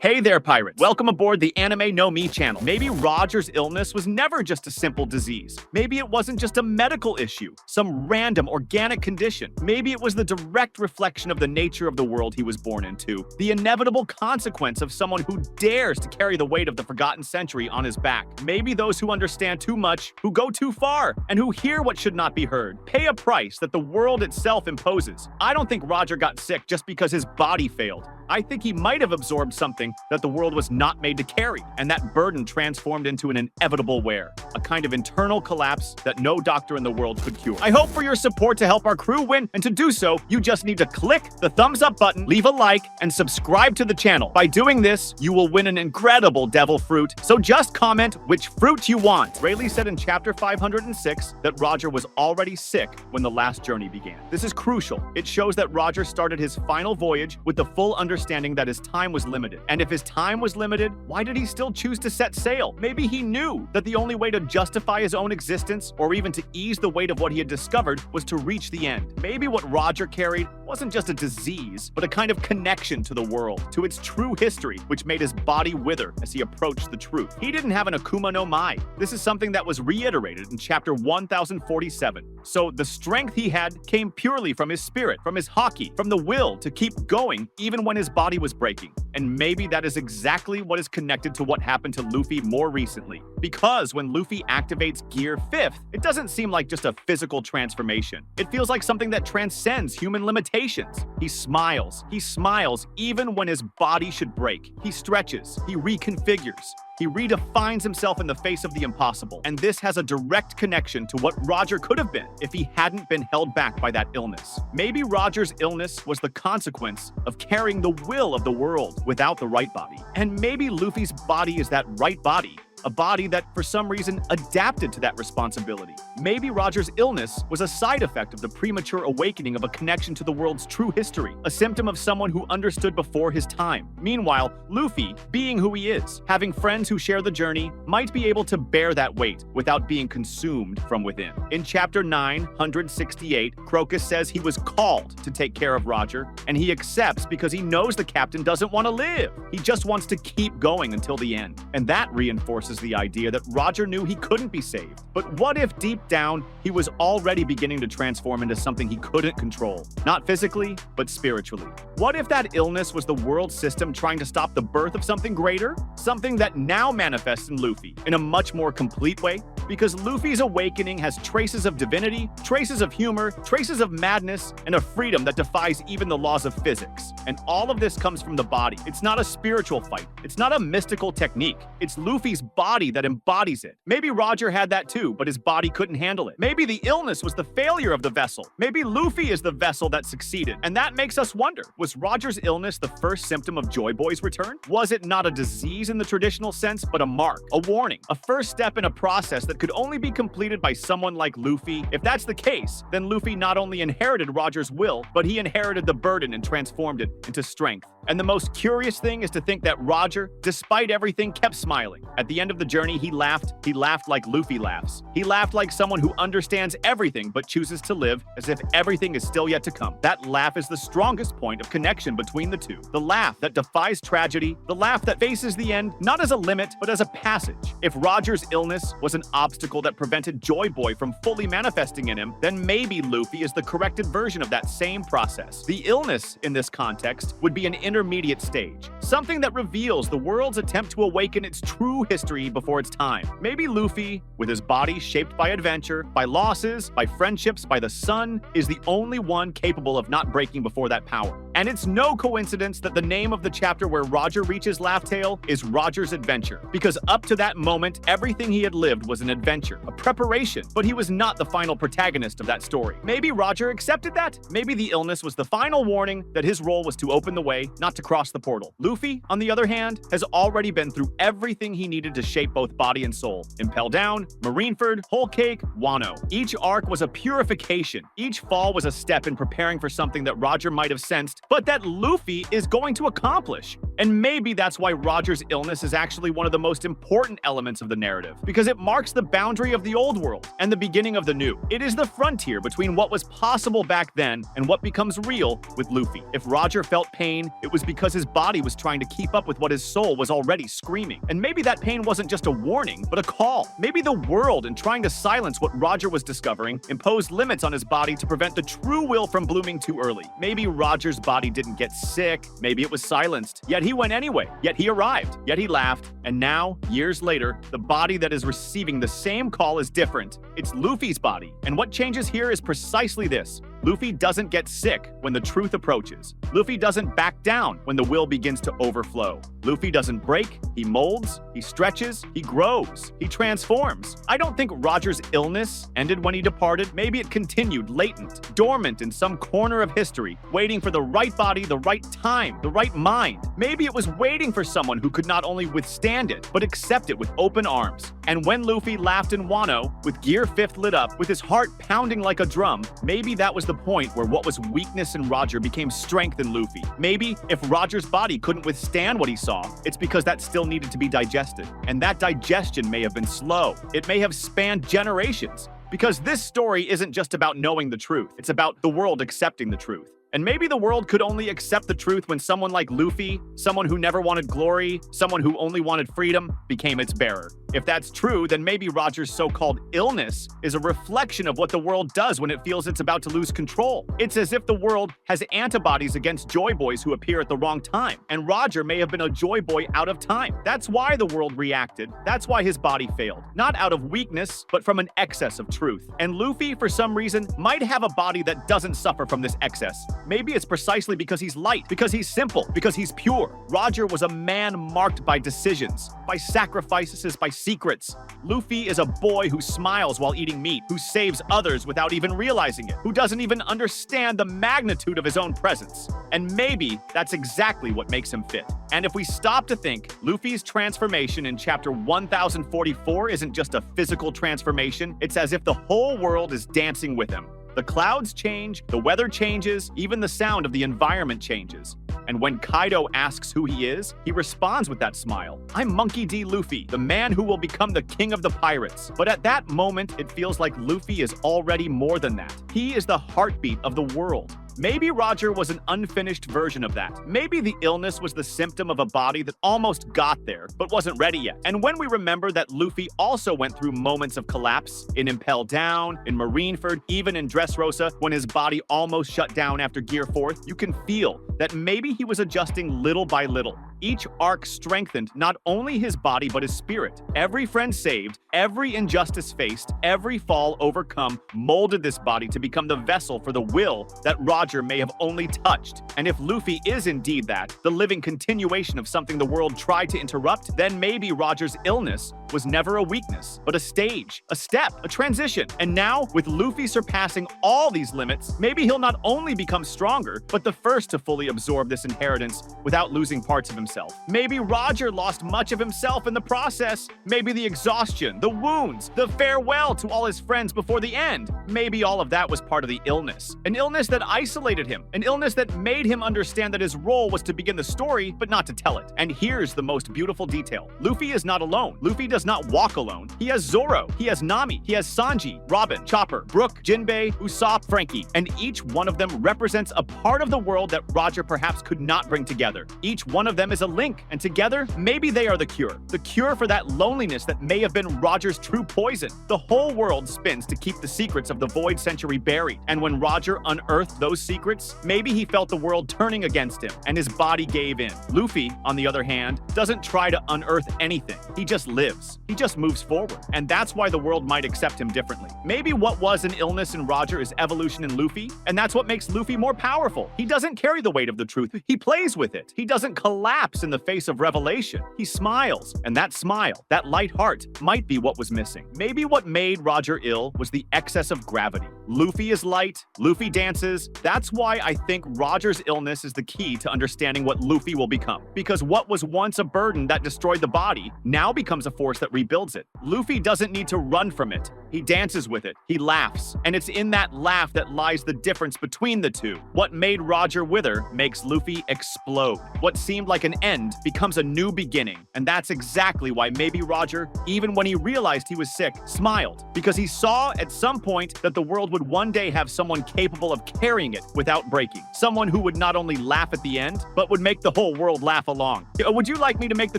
Hey there, pirates. Welcome aboard the Anime No Me channel. Maybe Roger's illness was never just a simple disease. Maybe it wasn't just a medical issue, some random organic condition. Maybe it was the direct reflection of the nature of the world he was born into, the inevitable consequence of someone who dares to carry the weight of the forgotten century on his back. Maybe those who understand too much, who go too far, and who hear what should not be heard, pay a price that the world itself imposes. I don't think Roger got sick just because his body failed. I think he might have absorbed something that the world was not made to carry, and that burden transformed into an inevitable wear, a kind of internal collapse that no doctor in the world could cure. I hope for your support to help our crew win, and to do so, you just need to click the thumbs up button, leave a like, and subscribe to the channel. By doing this, you will win an incredible devil fruit, so just comment which fruit you want. Rayleigh said in chapter 506 that Roger was already sick when the last journey began. This is crucial. It shows that Roger started his final voyage with the full understanding that his time was limited. And if his time was limited, why did he still choose to set sail? Maybe he knew that the only way to justify his own existence, or even to ease the weight of what he had discovered, was to reach the end. Maybe what Roger carried wasn't just a disease, but a kind of connection to the world, to its true history, which made his body wither as he approached the truth. He didn't have an Akuma no Mai. This is something that was reiterated in chapter 1047. So the strength he had came purely from his spirit, from his haki, from the will to keep going even when his body was breaking. And maybe that is exactly what is connected to what happened to Luffy more recently. Because when Luffy activates Gear 5th, it doesn't seem like just a physical transformation. It feels like something that transcends human limitations. He smiles even when his body should break. He stretches, he reconfigures. He redefines himself in the face of the impossible. And this has a direct connection to what Roger could have been if he hadn't been held back by that illness. Maybe Roger's illness was the consequence of carrying the will of the world without the right body. And maybe Luffy's body is that right body. A body that, for some reason, adapted to that responsibility. Maybe Roger's illness was a side effect of the premature awakening of a connection to the world's true history, a symptom of someone who understood before his time. Meanwhile, Luffy, being who he is, having friends who share the journey, might be able to bear that weight without being consumed from within. In chapter 968, Crocus says he was called to take care of Roger, and he accepts because he knows the captain doesn't want to live. He just wants to keep going until the end. And that reinforces the idea that Roger knew he couldn't be saved. But what if deep down, he was already beginning to transform into something he couldn't control? Not physically, but spiritually. What if that illness was the world system trying to stop the birth of something greater? Something that now manifests in Luffy in a much more complete way? Because Luffy's awakening has traces of divinity, traces of humor, traces of madness, and a freedom that defies even the laws of physics. And all of this comes from the body. It's not a spiritual fight. It's not a mystical technique. It's Luffy's body that embodies it. Maybe Roger had that too, but his body couldn't handle it. Maybe the illness was the failure of the vessel. Maybe Luffy is the vessel that succeeded. And that makes us wonder, was Roger's illness the first symptom of Joy Boy's return? Was it not a disease in the traditional sense, but a mark, a warning, a first step in a process that could only be completed by someone like Luffy? If that's the case, then Luffy not only inherited Roger's will, but he inherited the burden and transformed it into strength. And the most curious thing is to think that Roger, despite everything, kept smiling. At the end of the journey, he laughed like Luffy laughs. He laughed like someone who understands everything but chooses to live as if everything is still yet to come. That laugh is the strongest point of connection between the two. The laugh that defies tragedy, the laugh that faces the end not as a limit, but as a passage. If Roger's illness was an obstacle that prevented Joy Boy from fully manifesting in him, then maybe Luffy is the corrected version of that same process. The illness, in this context, would be an intermediate stage. Something that reveals the world's attempt to awaken its true history before its time. Maybe Luffy, with his body shaped by adventure, by losses, by friendships, by the sun, is the only one capable of not breaking before that power. And it's no coincidence that the name of the chapter where Roger reaches Laugh Tale is Roger's Adventure, because up to that moment, everything he had lived was an adventure, a preparation, but he was not the final protagonist of that story. Maybe Roger accepted that? Maybe the illness was the final warning that his role was to open the way, not to cross the portal. Luffy, on the other hand, has already been through everything he needed to shape both body and soul. Impel Down, Marineford, Whole Cake, Wano. Each arc was a purification. Each fall was a step in preparing for something that Roger might have sensed, but that Luffy is going to accomplish. And maybe that's why Roger's illness is actually one of the most important elements of the narrative, because it marks the boundary of the old world and the beginning of the new. It is the frontier between what was possible back then and what becomes real with Luffy. If Roger felt pain, it was because his body was trying to keep up with what his soul was already screaming. And maybe that pain wasn't just a warning, but a call. Maybe the world, in trying to silence what Roger was discovering, imposed limits on his body to prevent the true will from blooming too early. Maybe Roger's body didn't get sick, maybe it was silenced. Yet he went anyway, yet he arrived, yet he laughed, and now, years later, the body that is receiving the same call is different. It's Luffy's body. And what changes here is precisely this. Luffy doesn't get sick when the truth approaches. Luffy doesn't back down when the will begins to overflow. Luffy doesn't break, he molds, he stretches, he grows, he transforms. I don't think Roger's illness ended when he departed. Maybe it continued latent, dormant in some corner of history, waiting for the right body, the right time, the right mind. Maybe it was waiting for someone who could not only withstand it, but accept it with open arms. And when Luffy laughed in Wano, with Gear 5th lit up, with his heart pounding like a drum, maybe that was the point where what was weakness in Roger became strength in Luffy. Maybe if Roger's body couldn't withstand what he saw, it's because that still needed to be digested. And that digestion may have been slow. It may have spanned generations. Because this story isn't just about knowing the truth. It's about the world accepting the truth. And maybe the world could only accept the truth when someone like Luffy, someone who never wanted glory, someone who only wanted freedom, became its bearer. If that's true, then maybe Roger's so-called illness is a reflection of what the world does when it feels it's about to lose control. It's as if the world has antibodies against joy boys who appear at the wrong time. And Roger may have been a joy boy out of time. That's why the world reacted. That's why his body failed. Not out of weakness, but from an excess of truth. And Luffy, for some reason, might have a body that doesn't suffer from this excess. Maybe it's precisely because he's light, because he's simple, because he's pure. Roger was a man marked by decisions, by sacrifices, by secrets. Luffy is a boy who smiles while eating meat, who saves others without even realizing it, who doesn't even understand the magnitude of his own presence. And maybe that's exactly what makes him fit. And if we stop to think, Luffy's transformation in chapter 1044 isn't just a physical transformation, it's as if the whole world is dancing with him. The clouds change, the weather changes, even the sound of the environment changes. And when Kaido asks who he is, he responds with that smile. I'm Monkey D. Luffy, the man who will become the king of the pirates. But at that moment, it feels like Luffy is already more than that. He is the heartbeat of the world. Maybe Roger was an unfinished version of that. Maybe the illness was the symptom of a body that almost got there, but wasn't ready yet. And when we remember that Luffy also went through moments of collapse, in Impel Down, in Marineford, even in Dressrosa, when his body almost shut down after Gear 4th, you can feel that maybe he was adjusting little by little. Each arc strengthened not only his body but his spirit. Every friend saved, every injustice faced, every fall overcome molded this body to become the vessel for the will that Roger may have only touched. And if Luffy is indeed that, the living continuation of something the world tried to interrupt, then maybe Roger's illness was never a weakness, but a stage, a step, a transition. And now, with Luffy surpassing all these limits, maybe he'll not only become stronger, but the first to fully absorb this inheritance without losing parts of himself. Maybe Roger lost much of himself in the process. Maybe the exhaustion, the wounds, the farewell to all his friends before the end. Maybe all of that was part of the illness. An illness that isolated him. An illness that made him understand that his role was to begin the story, but not to tell it. And here's the most beautiful detail. Luffy is not alone. Luffy does not walk alone. He has Zoro, he has Nami, he has Sanji, Robin, Chopper, Brook, Jinbei, Usopp, Frankie, and each one of them represents a part of the world that Roger perhaps could not bring together. Each one of them is a link, and together, maybe they are the cure for that loneliness that may have been Roger's true poison. The whole world spins to keep the secrets of the Void Century buried, and when Roger unearthed those secrets, maybe he felt the world turning against him, and his body gave in. Luffy, on the other hand, doesn't try to unearth anything. He just lives. He just moves forward, and that's why the world might accept him differently. Maybe what was an illness in Roger is evolution in Luffy, and that's what makes Luffy more powerful. He doesn't carry the weight of the truth. He plays with it. He doesn't collapse in the face of revelation. He smiles, and that smile, that light heart, might be what was missing. Maybe what made Roger ill was the excess of gravity. Luffy is light, Luffy dances, That's why I think Roger's illness is the key to understanding what Luffy will become. Because what was once a burden that destroyed the body now becomes a force that rebuilds it. Luffy doesn't need to run from it. He dances with it. He laughs. And it's in that laugh that lies the difference between the two. What made Roger wither makes Luffy explode. What seemed like an end becomes a new beginning. And that's exactly why maybe Roger, even when he realized he was sick, smiled. Because he saw at some point that the world would one day have someone capable of carrying it without breaking. Someone who would not only laugh at the end, but would make the whole world laugh along. Would you like me to make the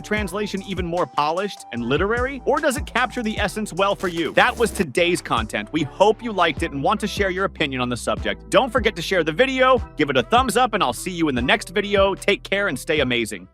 translation even more polished and literary? Or does it capture the essence well for you? That was today's content. We hope you liked it and want to share your opinion on the subject. Don't forget to share the video, give it a thumbs up, and I'll see you in the next video. Take care and stay amazing.